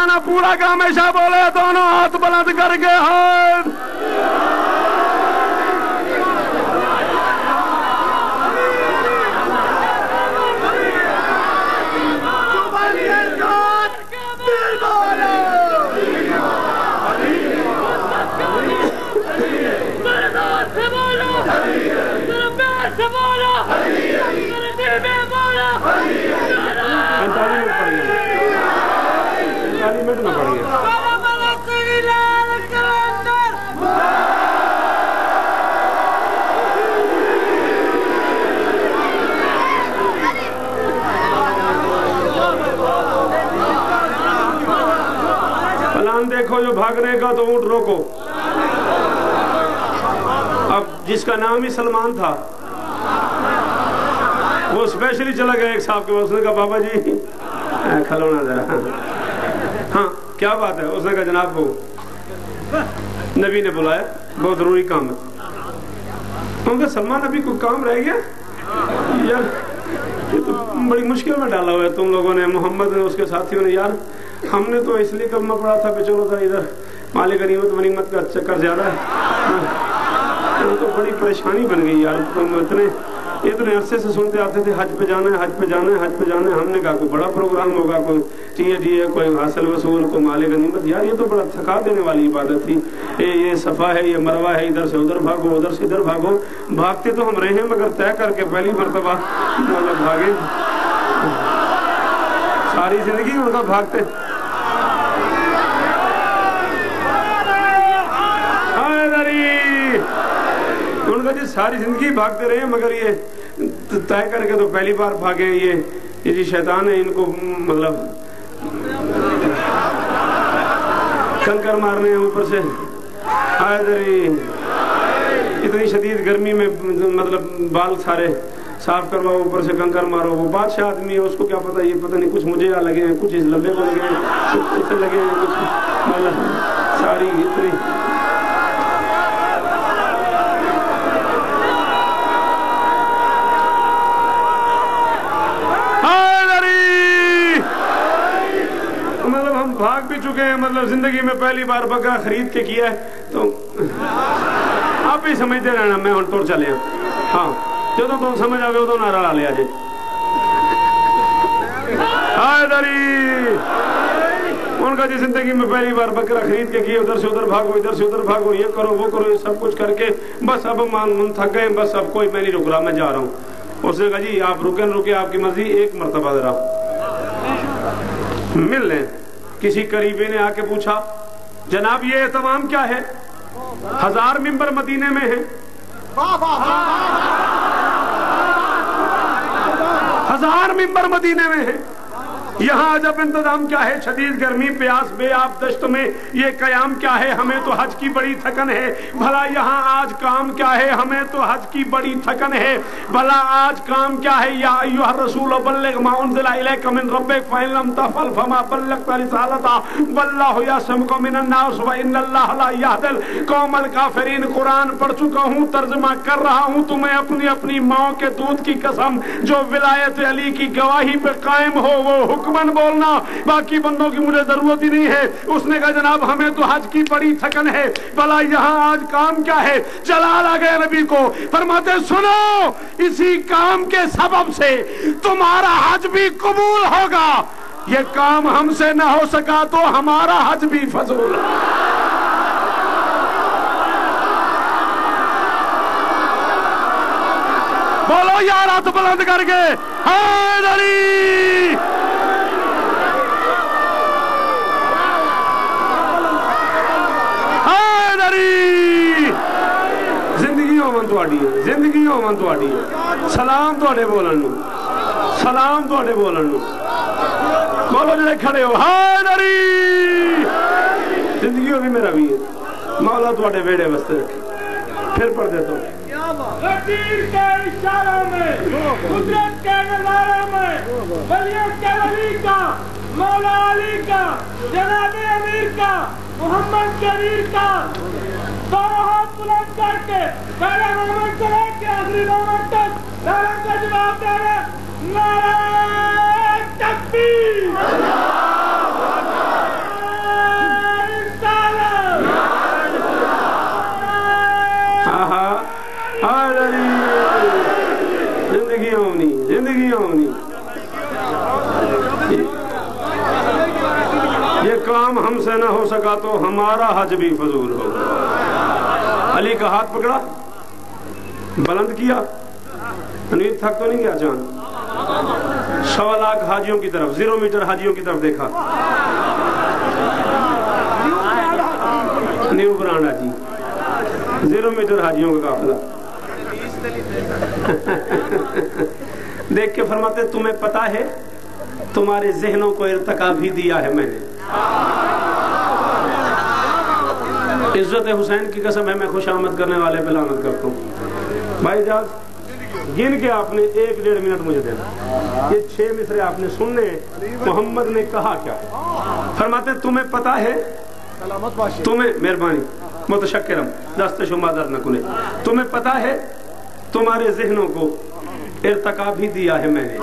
نا پورا کا ہمیشہ بولے, دونوں ہاتھ بلند کر کے ہاتھ. پلان دیکھو جو بھاگنے کا تو اونٹ روکو. اب جس کا نام ہی سلمان تھا وہ اسپیشلی چلا گیا ایک صاحب کے پاس. اس نے کہا بابا جی کھلونا ذرا. ہاں کیا بات ہے؟ اس نے کہا جناب وہ نبی نے بلایا, بہت ضروری کام ہے. ان کا سلمان ابھی کوئی کام رہ گیا یار, یہ تو بڑی مشکل میں ڈالا ہوا ہے تم لوگوں نے. محمد نے اس کے ساتھیوں نے, یار ہم نے تو اس لیے کلمہ پڑھا تھا کہ چلو تھا ادھر مالک غنیمت ونیمت کا چکر زیادہ ہے. تو بڑی پریشانی بن گئی یار. تم اتنے عرصے سے سنتے آتے تھے حج پہ جانا ہے, حج پہ جانا ہے, حج پہ جانا ہے. ہم نے کہا کوئی بڑا پروگرام ہوگا, کوئی ٹیے کوئی حاصل وصول, کوئی مال غنیمت. یار یہ تو بڑا تھکا دینے والی عبادت تھی. یہ صفا ہے, یہ مروہ ہے, ادھر سے ادھر بھاگو, ادھر سے ادھر بھاگو. بھاگتے تو ہم رہے ہیں مگر طے کر کے پہلی مرتبہ بھاگے. ساری زندگی ان کا بھاگتے. ان کا جی ساری زندگی بھاگتے رہے مگر یہ طے کر کے تو پہلی بار بھاگے. یہ جی شیطان ہے, ان کو مطلب کنکر مارنے ہیں اوپر سے. اتنی شدید گرمی میں مطلب بال سارے صاف کرواؤ, اوپر سے کنکر مارو. وہ بادشاہ آدمی ہے, اس کو کیا پتا, یہ پتہ نہیں کچھ مجھے لگے ہیں, کچھ اس لمبے کو لگے ہیں, کچھ اسے لگے ہیں, کچھ مطلب ساری اتنی. مطلب ہم بھاگ بھی چکے ہیں, مطلب زندگی میں پہلی بار بکرا خرید کے کیا ہے. تو آپ بھی سمجھتے رہنا, میں ہن توڑ چلے ہیں. ہاں جدو تم سمجھ آگے ادو نعرہ لا لیا جی. حیدری ان کا جی زندگی میں پہلی بار بکرا خرید کے کیے، ادھر سے ادھر بھاگو، ادھر سے ادھر بھاگو، یہ کرو وہ کرو، یہ سب کچھ کر کے بس اب من تھک گئے، بس اب کوئی میں نہیں رک رہا، میں جا رہا ہوں۔ اس نے کہا جی آپ رکے نہ رکے، آپ کی مرضی، ایک مرتبہ ذرا مل لیں۔ کسی قریبی نے آ کے پوچھا جناب یہ اہتمام کیا ہے؟ 1000 ممبر مدینے میں ہیں، 1000 ممبر مدینے میں ہیں، یہاں جب انتظام کیا ہے؟ شدید گرمی، پیاس، بے آب دشت میں یہ قیام کیا ہے؟ ہمیں تو حج کی بڑی تھکن ہے، بھلا یہاں آج کام کیا ہے؟ ہمیں تو حج کی بڑی تھکن ہے، بھلا آج کام کیا ہے؟ یا ایھا الرسول بلغ ما انزل الیک من ربک فإن لم تفعل فما بلغت رسالتہ واللہ یعصمک من الناس وإن اللہ لا یہدی القوم الکافرین۔ قرآن پڑھ چکا ہوں، ترجمہ کر رہا ہوں، تمہیں اپنی اپنی ماں کے دودھ کی قسم، جو ولایت علی کی گواہی پہ قائم ہو وہ حکمن بولنا، باقی بندوں کی مجھے ضرورت ہی نہیں ہے۔ اس نے کہا جناب ہمیں تو حج کی بڑی تھکن ہے، بھلا یہاں آج کام کیا ہے؟ جلال آ گئے نبی کو، فرماتے سنو اسی کام کے سبب سے تمہارا حج بھی قبول ہوگا، یہ کام ہم سے نہ ہو سکا تو ہمارا حج بھی فضول ہے۔ بولو یار ہاتھ بلند کر کے حیدری، حیدری، زندگی ہومن تواڈی ہے، زندگی ہومن تواڈی ہے، سلام تواڈے بولن نو، سلام تواڈے بولن نو، بولو جڑے کھڑے ہو حیدری، زندگی ہو بھی میرا بھی ہے، مولا تواڈے بیڑے واسطے رکھے۔ پھر پڑھ دیتا ہوں فقیر کے اشاروں میں، قدرت کے نظاروں میں، ولیت کے ولی کا، مولا علی کا، جناب امیر کا، محمد کبیر کا، دونوں ہاتھ بلند کر کے پہلے مومن سے لے کے آخری مومن تک نعرہ کا جواب دے رہے، نعرہ تکبیر، زندگی ہونی، زندگی ہونی، یہ کام ہم سے نہ ہو سکا تو ہمارا حج بھی فضول ہوگا۔ علی کا ہاتھ پکڑا، بلند کیا، انویر تھک تو نہیں گیا جان؟ 1.25 لاکھ حاجیوں کی طرف، 0 میٹر حاجیوں کی طرف دیکھا، نیو برانڈا جی، 0 میٹر حاجیوں کا قافلہ دیکھ کے فرماتے تمہیں پتا ہے تمہارے ذہنوں کو ارتقا بھی دیا ہے میں نے۔ عزت حسین کی قسم ہے میں خوش آمد کرنے والے پہ لعنت کرتا ہوں۔ بھائی جاز گن کے آپ نے 1-1.5 منٹ مجھے دینا، یہ 6 مصرے آپ نے سننے، محمد نے کہا کیا؟ فرماتے تمہیں پتا ہے، تمہیں مہربانی متشکرم دست شما در نہ کنے، تمہیں پتا ہے تمہارے ذہنوں کو ارتقا بھی دیا ہے میں نے،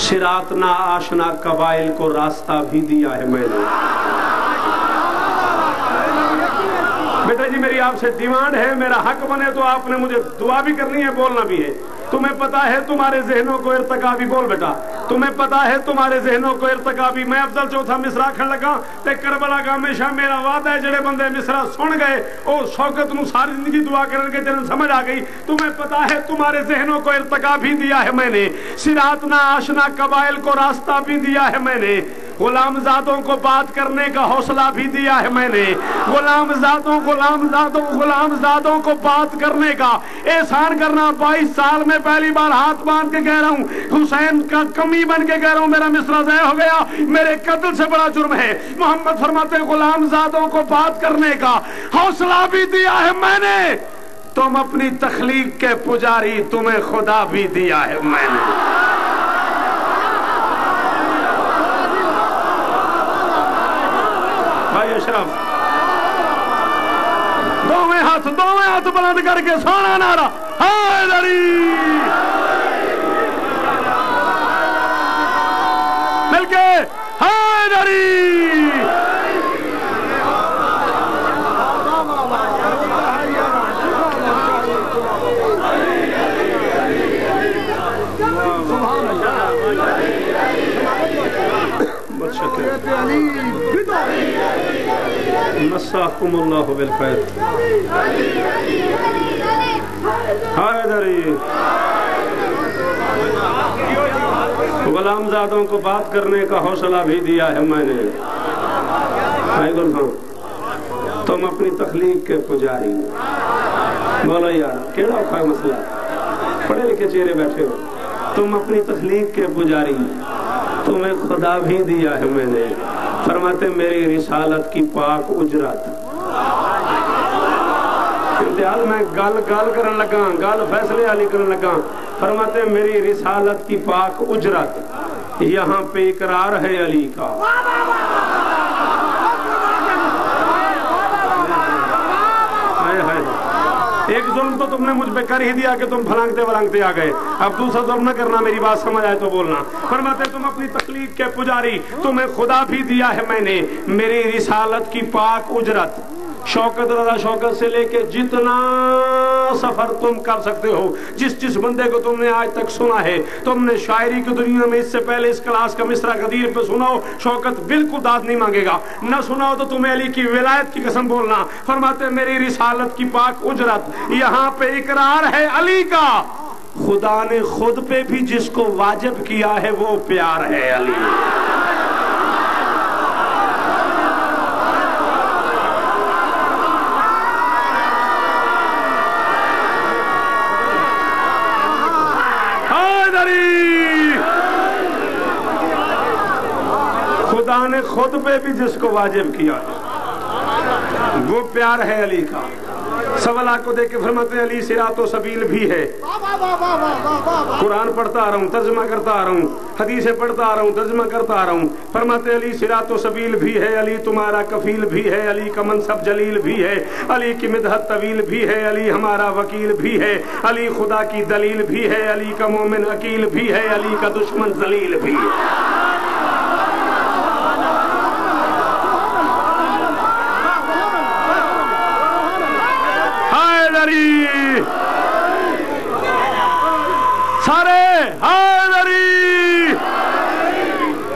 صراط نا آشنا قبائل کو راستہ بھی دیا ہے میں نے۔ بیٹا جی میری آپ سے ڈیمانڈ ہے، میرا حق بنے تو آپ نے مجھے دعا بھی کرنی ہے، بولنا بھی ہے۔ تمہیں پتا ہے تمہارے ذہنوں کو ارتقا بھی، بول بیٹا، تمہیں پتا ہے تمہارے ذہنوں کو ارتقا بھی۔ میں افضل چوتھا مصرع کھڑ لگا تے کربلا کا ہمیشہ میرا وعدہ ہے جڑے بندے مصرع سن گئے او شوکت نو ساری زندگی دعا کرن کے جنن سمجھ آ گئی۔ تمہیں پتا ہے تمہارے ذہنوں کو ارتقا بھی دیا ہے میں نے، صراط نا آشنا قبائل کو راستہ بھی دیا ہے میں نے، غلام زادوں کو بات کرنے کا حوصلہ بھی دیا ہے میں نے، غلام زادوں کو بات کرنے کا احسان کرنا۔ 22 سال میں پہلی بار ہاتھ باندھ کے کہہ رہا ہوں، حسین کا کمی بن کے کہہ رہا ہوں، میرا مصرع ضائع ہو گیا، میرے قتل سے بڑا جرم ہے۔ محمد فرماتے غلام زادوں کو بات کرنے کا حوصلہ بھی دیا ہے میں نے، تم اپنی تخلیق کے پجاری، تمہیں خدا بھی دیا ہے میں نے۔ بھائی اشرف دوویں ہاتھ بلند کر کے سونا نعرہ حیدری، مل کے حیدری۔ متشکر مساکم اللہ بالخیر حیدری غلام زادوں کو بات کرنے کا حوصلہ بھی دیا ہے میں نے حیدر خان تم اپنی تخلیق کے پجاری بولو یار کیڑا اوکھا مسئلہ پڑھے لکھے چہرے بیٹھے ہو تم اپنی تخلیق کے پجاری تمہیں خدا بھی دیا ہے میں نے فرماتے میری رسالت کی پاک اجرت امتیاز میں گل کرن لگا گل فیصلے علی کرن لگا فرماتے میری رسالت کی پاک اجرت یہاں پہ اقرار ہے علی کا ایک ظلم تو تم نے مجھ پہ کر ہی دیا کہ تم پھلانگتے آ گئے اب دوسرا ظلم نہ کرنا میری بات سمجھ آئے تو بولنا فرماتے تم اپنی تخلیق کے پجاری تمہیں خدا بھی دیا ہے میں نے میری رسالت کی پاک اجرت شوکت رضا شوکت سے لے کے جتنا سفر تم کر سکتے ہو جس بندے کو تم نے آج تک سنا ہے تم نے شاعری کی دنیا میں اس سے پہلے اس کلاس کا مصرع قدیر پہ سنا ہو شوکت بالکل داد نہیں مانگے گا نہ سنا ہو تو تمہیں علی کی ولایت کی قسم بولنا فرماتے میری رسالت کی پاک اجرت یہاں پہ اقرار ہے علی کا خدا نے خود پہ بھی جس کو واجب کیا ہے وہ پیار ہے علی خدا نے خود پہ بھی جس کو واجب کیا وہ پیار ہے علی کا سوالہ کو دیکھ کے فرماتے ہیں علی صراط و سبیل بھی ہے قرآن پڑھتا آ رہا ہوں ترجمہ کرتا آ رہا ہوں حدیثیں پڑھتا آ رہا ہوں ترجمہ کرتا آ رہا ہوں فرماتے علی صراط و سبیل بھی ہے علی تمہارا کفیل بھی ہے علی کا منصب جلیل بھی ہے علی کی مدحت طویل بھی ہے علی ہمارا وکیل بھی ہے علی خدا کی دلیل بھی ہے علی کا مومن عقیل بھی ہے علی کا دشمن ذلیل بھی ہے سارے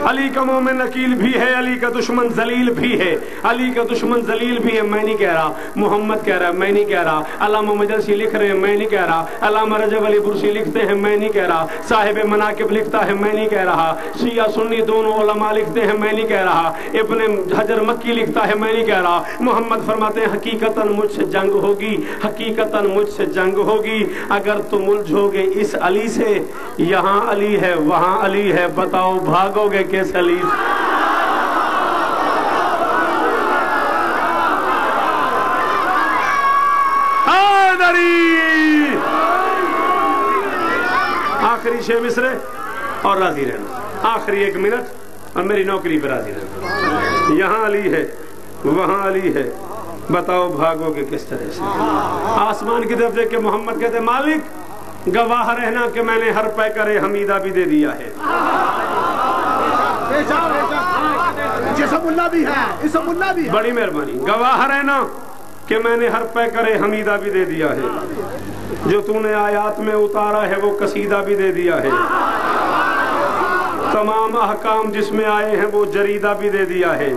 علی کا مومن عقیل بھی ہے علی کا دشمن ذلیل بھی ہے علی کا دشمن ذلیل بھی ہے میں نہیں کہہ رہا محمد کہہ رہا ہے میں نہیں کہہ رہا علامہ مجلسی لکھ رہے ہیں میں نہیں کہہ رہا علامہ رجب علی برسی لکھتے ہیں میں نہیں کہہ رہا صاحب مناقب لکھتا ہے میں نہیں کہہ رہا شیعہ سنی دونوں علماء لکھتے ہیں میں نہیں کہہ رہا ابن حجر مکی لکھتا ہے میں نہیں کہہ رہا محمد فرماتے ہیں حقیقتاً مجھ سے جنگ ہوگی حقیقتاً مجھ سے جنگ ہوگی اگر تم الجھو گے اس علی سے یہاں علی ہے وہاں علی ہے بتاؤ بھاگو گے کس علی آخری 6 مصرے اور راضی رہنا آخری 1 منٹ اور میری نوکری پہ راضی رہنا یہاں علی ہے وہاں علی ہے بتاؤ بھاگو گے کس طرح سے آسمان کی طرف دیکھ کے محمد کہتے مالک گواہ رہنا کہ میں نے ہر پیکر حمیدہ بھی دے دیا ہے بڑی مہربانی گواہ رہنا کہ میں نے ہر پیکر حمیدہ بھی دے دیا ہے جو تو نے آیات میں اتارا ہے وہ قصیدہ بھی دے دیا ہے تمام احکام جس میں آئے ہیں وہ جریدہ بھی دے دیا ہے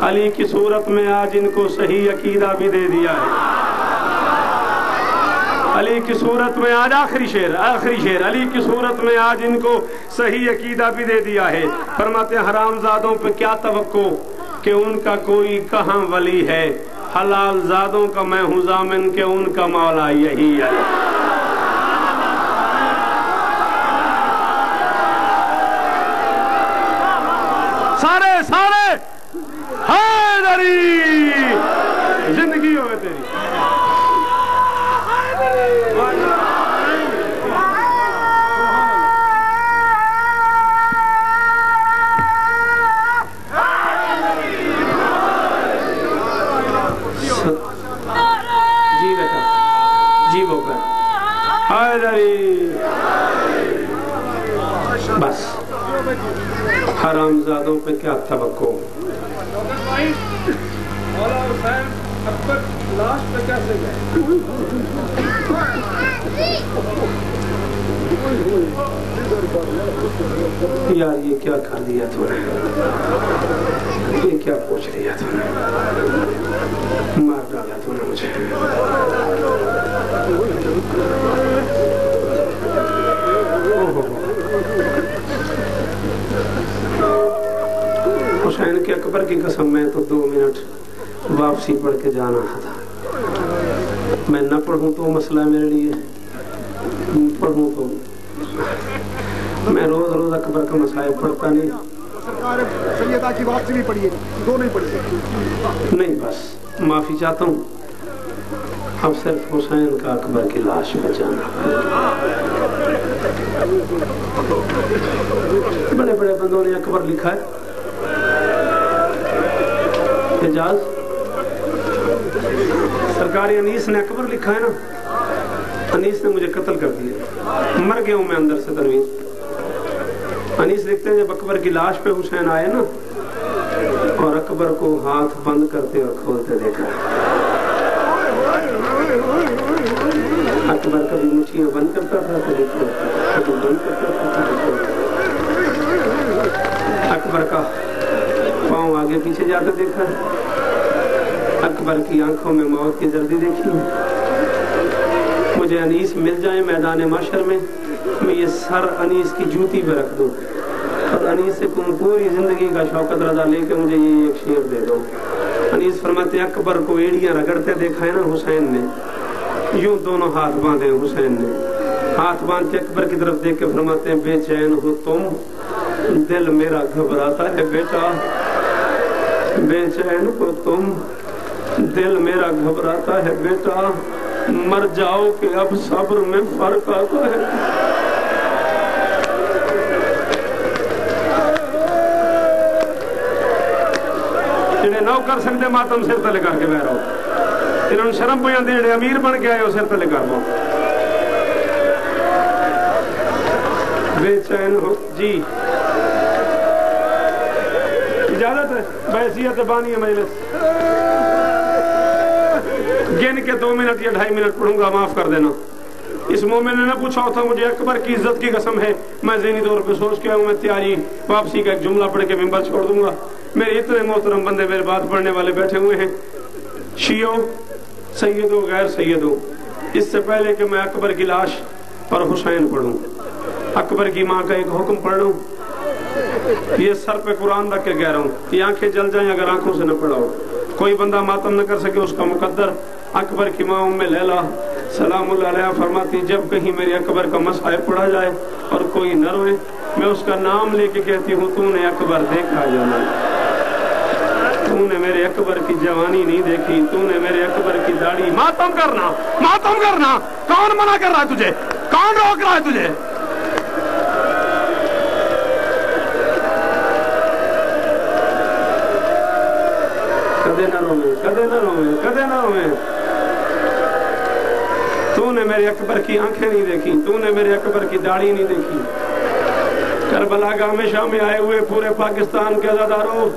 علی کی صورت میں آج ان کو صحیح عقیدہ بھی دے دیا ہے علی کی صورت میں آج آخری شعر علی کی صورت میں آج ان کو صحیح عقیدہ بھی دے دیا ہے فرماتے ہیں حرام زادوں پہ کیا توقع کہ ان کا کوئی کہاں ولی ہے حلال زادوں کا میں ہوں ضامن کہ ان کا مولا یہی ہے سارے حیدری زندگی ہوئے تیری بس حرام زادوں پہ کیا توقع مولا حسین اب تک لاش پہ کیسے گئے یار یہ کیا کر دیا تو نے، یہ کیا پوچھ لیا تو نے، مار ڈالا تو نے مجھے۔ حسین کے اکبر کی قسم میں تو 2 منٹ واپسی پڑھ کے جانا تھا، میں نہ پڑھوں تو مسئلہ ہے میرے لیے، پڑھوں تو میں روز روز اکبر کا مسائل پڑھتا نہیں۔ سرکار سیدہ کی واپسی نہیں پڑھی ہے، 2 نہیں پڑھی نہیں، بس معافی چاہتا ہوں، اب صرف حسین کا اکبر کی لاش بچانا۔ بڑے بڑے بندوں نے اکبر لکھا ہے، اعجاز سرکاری انیس نے اکبر لکھا ہے نا، انیس نے مجھے قتل کر دیا، مر گیا ہوں میں اندر سے تنویر۔ انیس لکھتے ہیں جب اکبر کی لاش پہ حسین آئے نا اور اکبر کو ہاتھ بند کرتے اور کھولتے دیکھا، اکبر کبھی مٹھیاں بند کرتا تھا کبھی بند کرتا تھا، اکبر کا پاؤں آگے پیچھے جاتے دیکھا، اکبر کی آنکھوں میں موت کی زردی دیکھی۔ مجھے انیس مل جائے میدان محشر میں یہ سر انیس کی جوتی پہ رکھ دو اور انیس سے پوری زندگی کا شوکت رضا لے کے مجھے یہ ایک شعر دے دو۔ انیس فرماتے ہیں اکبر کو ایڑیاں رگڑتے دیکھا ہے نا حسین نے، یوں دونوں ہاتھ باندھے حسین نے، ہاتھ باندھ کے اکبر کی طرف دیکھ کے فرماتے ہیں بے چین ہو تم، دل میرا گھبراتا ہے بیٹا، بے چین ہو تم، دل میرا گھبراتا ہے بیٹا، مر جاؤ کہ اب صبر میں فرق آتا ہے۔ جنہیں نو کر سکتے ماتم سر تلے کر کے بہ رہا ہو، انہوں نے شرم پہ آندے جڑے امیر بن کے آئے ہو سر تلے کر دو۔ بے چین ہو جی، اجازت ہے بحیثیت بانی مجلس گن کے 2 منٹ یا 2.5 منٹ پڑھوں گا، معاف کر دینا۔ اس مومن نے نہ پوچھا ہوتا مجھے اکبر کی عزت کی قسم ہے، میں ذہنی طور پہ سوچ کے ہوں میں تیاری واپسی کا ایک جملہ پڑھ کے ممبر چھوڑ دوں گا۔ میرے اتنے محترم بندے میرے بات پڑھنے والے بیٹھے ہوئے ہیں، شیعوں سیدوں غیر سیدوں، اس سے پہلے کہ میں اکبر کی لاش پر حسین پڑھوں، اکبر کی ماں کا ایک حکم پڑھ لوں، یہ سر پہ قرآن رکھ کے کہہ رہا ہوں، یہ آنکھیں جل جائیں اگر آنکھوں سے نہ پڑھا ہو، کوئی بندہ ماتم نہ کر سکے اس کا مقدر۔ اکبر کی ماں ام لیلا سلام اللہ علیہ فرماتی جب کہیں میرے اکبر کا مسائل پڑھا جائے اور کوئی نہ روئے، میں اس کا نام لے کے کہتی ہوں تو نے اکبر دیکھا جانا، تو نے میرے اکبر کی جوانی نہیں دیکھی، تو نے میرے اکبر کی داڑھی۔ ماتم کرنا کون منع کر رہا ہے تجھے، کون روک رہا ہے تجھے؟ کدے نہ رویں، تو نے میرے اکبر کی آنکھیں نہیں دیکھی، تو نے میرے اکبر کی داڑھی نہیں دیکھی۔ کربلا گاہ میں شام میں آئے ہوئے پورے پاکستان کے عزاداروں،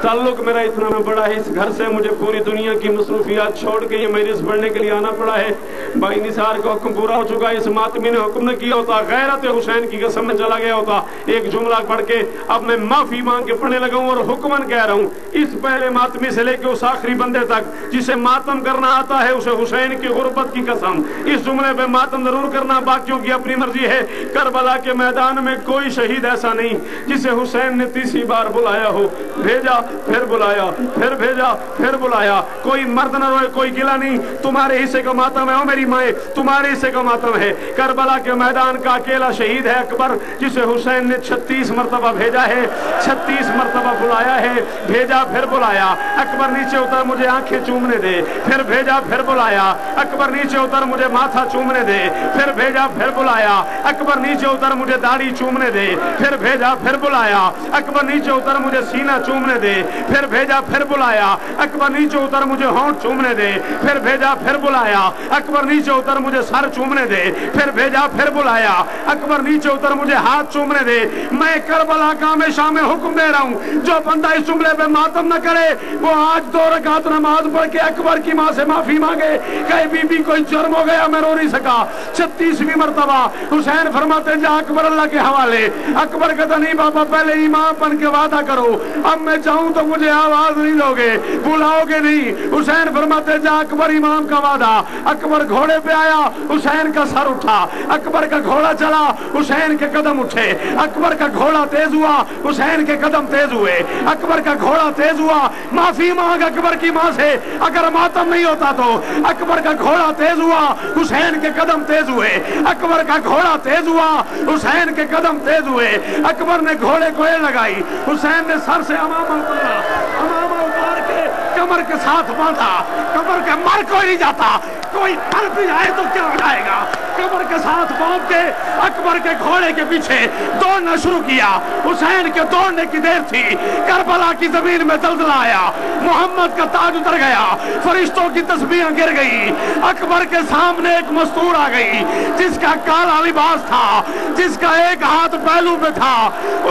تعلق میرا اتنا بڑا ہے اس گھر سے، مجھے پوری دنیا کی مصروفیات چھوڑ کے یہ مجلس پڑھنے کے لیے آنا پڑا ہے۔ بھائی نثار کا حکم پورا ہو چکا ہے، اس ماتمی نے حکم نہ کیا ہوتا، غیرت حسین کی قسم میں چلا گیا ہوتا۔ ایک جملہ پڑھ کے اب میں معافی مانگ کے پڑھنے لگا ہوں اور حکمن کہہ رہا ہوں، اس پہلے ماتمی سے لے کے اس آخری بندے تک جسے ماتم کرنا آتا ہے اسے حسین کی غربت کی قسم، اس جملے پہ ماتم ضرور کرنا، باقیوں کی اپنی مرضی ہے۔ کربلا کے میدان میں کوئی شہید ایسا نہیں جسے حسین نے 30 بار بلایا ہو، بھیجا پھر بلایا، پھر بھیجا پھر بلایا، کوئی مرد نہ روئے، کوئی گلہ نہیں۔ تمہارے حصے کا ماتم ہے، او میری مائیں، تمہارے حصے کا ماتم ہے۔ کربلا کے میدان کا اکیلا شہید ہے اکبر، جسے حسین نے 36 مرتبہ بھیجا ہے، 36 مرتبہ بلایا ہے، بھیجا پھر بلایا۔ اکبر نیچے اتر مجھے آنکھیں چومنے دے، پھر بھیجا پھر بلایا۔ اکبر نیچے اتر مجھے ماتھا چومنے دے، پھر بھیجا پھر بلایا۔ اکبر نیچے اتر مجھے داڑھی چومنے دے، پھر بھیجا پھر بلایا۔ اکبر نیچے اتر مجھے سینہ چومنے دے، پھر بھیجا پھر بلایا اکبر نیچے اتر مجھے ہونٹ چومنے دے، پھر بھیجا پھر بلایا اکبر نیچے اتر مجھے سر چومنے دے، پھر بھیجا پھر بلایا اکبر نیچے اتر مجھے ہاتھ چومنے دے۔ میں کربلا کا ہمیشہ میں حکم دے رہا ہوں جو بندہ اس جملے پہ ماتم نہ کرے وہ آج 2 رکعت نماز پڑھ کے اکبر کی ماں سے معافی مانگے کہ بی بی کوئی جرم ہو گیا میں رو نہیں سکا۔ 36ویں مرتبہ حسین فرماتے جا اکبر اللہ کے حوالے۔ اکبر کہتا نہیں بابا پہلے امام بن کے وعدہ کرو، اب میں چاہوں تو مجھے آواز نہیں دو گے، بلاؤ گے نہیں۔ حسین فرماتے جا اکبر امام کا وعدہ۔ اکبر گھوڑے پہ آیا، حسین کا سر اٹھا، اکبر کا گھوڑا چلا، حسین کے قدم اٹھے، اکبر کا گھوڑا تیز ہوا، حسین کے قدم تیز ہوئے، اکبر کا گھوڑا تیز ہوا۔ معافی مانگ اکبر کی ماں سے، اگر ماتم نہیں ہوتا تو اکبر کا گھوڑا تیز ہوا، حسین کے قدم تیز ہوئے، اکبر کا گھوڑا تیز ہوا، حسین کے قدم تیز ہوئے۔ اکبر نے گھوڑے کو لگائی، حسین نے سر سے امامہ اتارا، امامہ اتار کے کمر کے ساتھ باندھا۔ کمر کے مر کوئی نہیں جاتا، کوئی مر بھی جائے تو کیا ہو جائے گا، کمر کے ساتھ باندھ کے اکبر کے گھوڑے کے پیچھے دوڑنا شروع کیا۔ حسین کے دوڑنے کی دیر تھی، کربلا کی زمین میں زلزلہ آیا، محمد کا تاج اتر گیا، فرشتوں کی تسبیحیں گر گئی۔ اکبر کے سامنے ایک مستور آ گئی جس کا کالا لباس تھا، جس کا ایک ہاتھ پہلو پہ تھا،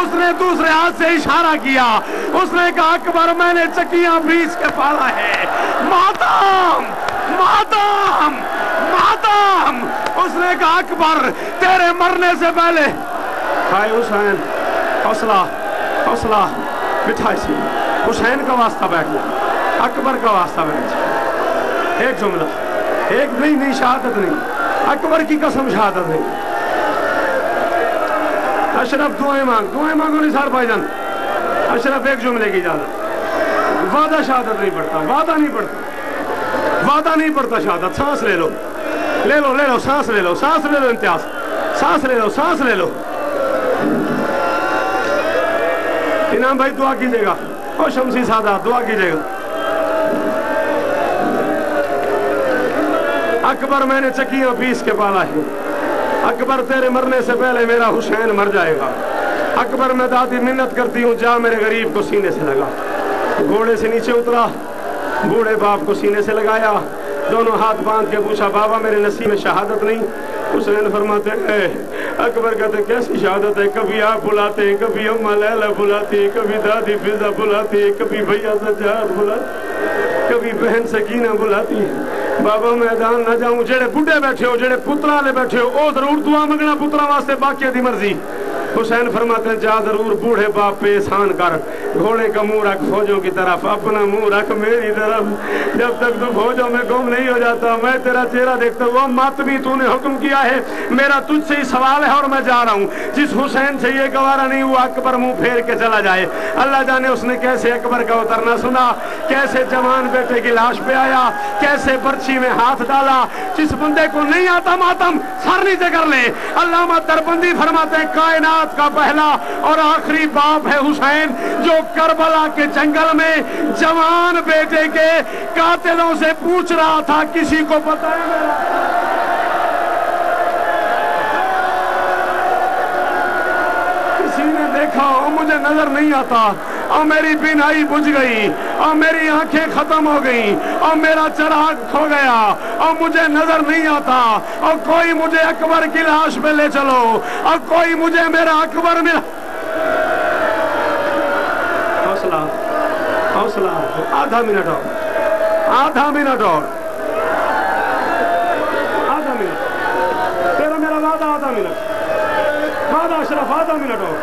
اس نے دوسرے ہاتھ سے اشارہ کیا، اس نے کہا اکبر میں نے چکیاں پیس کے پالا ہے، ماتم ماتم ماتم۔ اس نے کہا اکبر تیرے مرنے سے پہلے ہائے حسین حوصلہ حوصلہ بٹھا اسی، حسین کا واسطہ بیٹھ جا، اکبر کا واسطہ بیٹھ جا۔ ایک جملہ، ایک نہیں شہادت نہیں، اکبر کی قسم شہادت نہیں۔ اشرف دعائیں مانگو نثار بھائی جان۔ اشرف ایک جملے کی اجازت، وعدہ شہادت نہیں پڑتا، وعدہ نہیں پڑتا، وعدہ نہیں پڑتا شہادت۔ سانس لے لو لے لو لے لو، سانس لے لو، سانس لے لو، امتیاز سانس لے لو، سانس لے لو۔ انعام بھائی دعا کیجئے گا، اور شمسی سادات دعا کیجئے گا۔ اکبر میں نے چکیاں پیس کے پالا ہے، اکبر تیرے مرنے سے پہلے میرا حسین مر جائے گا۔ اکبر میں دادی منت کرتی ہوں جا میرے غریب کو سینے سے لگا۔ گھوڑے سے نیچے اترا، بوڑھے باپ کو سینے سے لگایا، دونوں ہاتھ باندھ کے پوچھا بابا میرے نصیب میں شہادت نہیں؟ حسین فرماتے ہیں اکبر کہتے کیسی شہادت ہے، کبھی آپ بلاتے ہیں، کبھی اماں لیلا بلاتی ہے، کبھی دادی فضا بلاتی ہے، کبھی بھیا سجاد بلاتی، کبھی بہن سکینہ بلاتی ہے۔ بابا میدان نہ جاؤں، جڑے بڑھے بیٹھے ہو، جڑے پترا لے بیٹھے ہو، او ضرور دعا منگنا پترا واسطے، باقی دی مرضی۔ حسین فرماتے ہیں جا ضرور بوڑھے باپ پہ احسان کر، گھوڑے کا منہ رکھ فوجوں کی طرف، اپنا منہ رکھ میری طرف، جب تک تو فوجوں میں گم نہیں ہو جاتا میں تیرا چہرہ دیکھتا ہوں۔ وہ ماتمی تو نے حکم کیا ہے، میرا تجھ سے ہی سوال ہے اور میں جا رہا ہوں۔ جس حسین سے یہ گوارا نہیں ہوا اکبر منہ پھیر کے چلا جائے، اللہ جانے اس نے کیسے اکبر کا اترنا سنا، کیسے جوان بیٹے کی لاش پہ آیا، کیسے برچھی میں ہاتھ ڈالا۔ جس بندے کو نہیں آتا ماتم سر نیچے کر لے۔ علامہ دربندی فرماتے ہیں کائنات کا پہلا اور آخری باپ ہے حسین، جو کربلا کے جنگل میں جوان بیٹے کے قاتلوں سے پوچھ رہا تھا کسی کو پتہ ہے میرا؟ کسی نے دیکھا اور مجھے نظر نہیں آتا، اور میری بینائی بجھ گئی، اور میری آنکھیں ختم ہو گئیں، اور میرا چراغ کھو گیا، اور مجھے نظر نہیں آتا، اور کوئی مجھے اکبر کی لاش پہ لے چلو، اور کوئی مجھے میرا اکبر ملا۔ حوصلہ حوصلہ، آدھا منٹ اور، آدھا منٹ اور، آدھا منٹ، تیرا میرا وعدہ آدھا منٹ، وعدہ اشرف آدھا منٹ اور،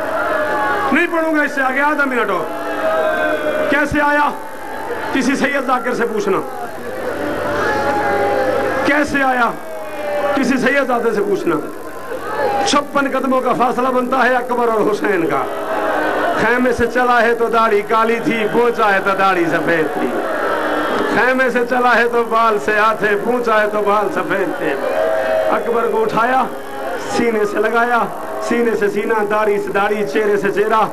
نہیں پڑھوں گا اس سے آگے، آدھا منٹ اور۔ کیسے آیا کسی سید ذاکر سے پوچھنا، کیسے آیا کسی سید زادے سے پوچھنا۔ 56 قدموں کا فاصلہ بنتا ہے اکبر اور حسین کا۔ خیمے سے چلا ہے تو داڑھی کالی تھی، پہنچا ہے تو داڑھی سفید تھی۔ خیمے سے چلا ہے تو بال سیاہ تھے، پہنچا ہے تو بال سفید تھے۔ اکبر کو اٹھایا، سینے سے لگایا، سینے سے سینہ، داڑھی سے داڑھی، چہرے سے چہرہ۔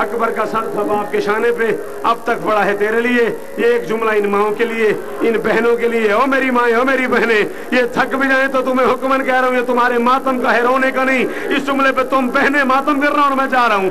اکبر کا سر تھا باپ کے شانے پہ، اب تک پڑا ہے تیرے لیے۔ یہ ایک جملہ ان ماؤں کے لیے، ان بہنوں کے لیے، او میری مائیں، او میری بہنیں، یہ تھک بھی جائیں تو تمہیں حکمن کہہ رہا ہوں، یہ تمہارے ماتم کا ہے، رونے کا نہیں۔ اس جملے پہ تم بہنیں ماتم کر رہا ہوں اور میں جا رہا ہوں۔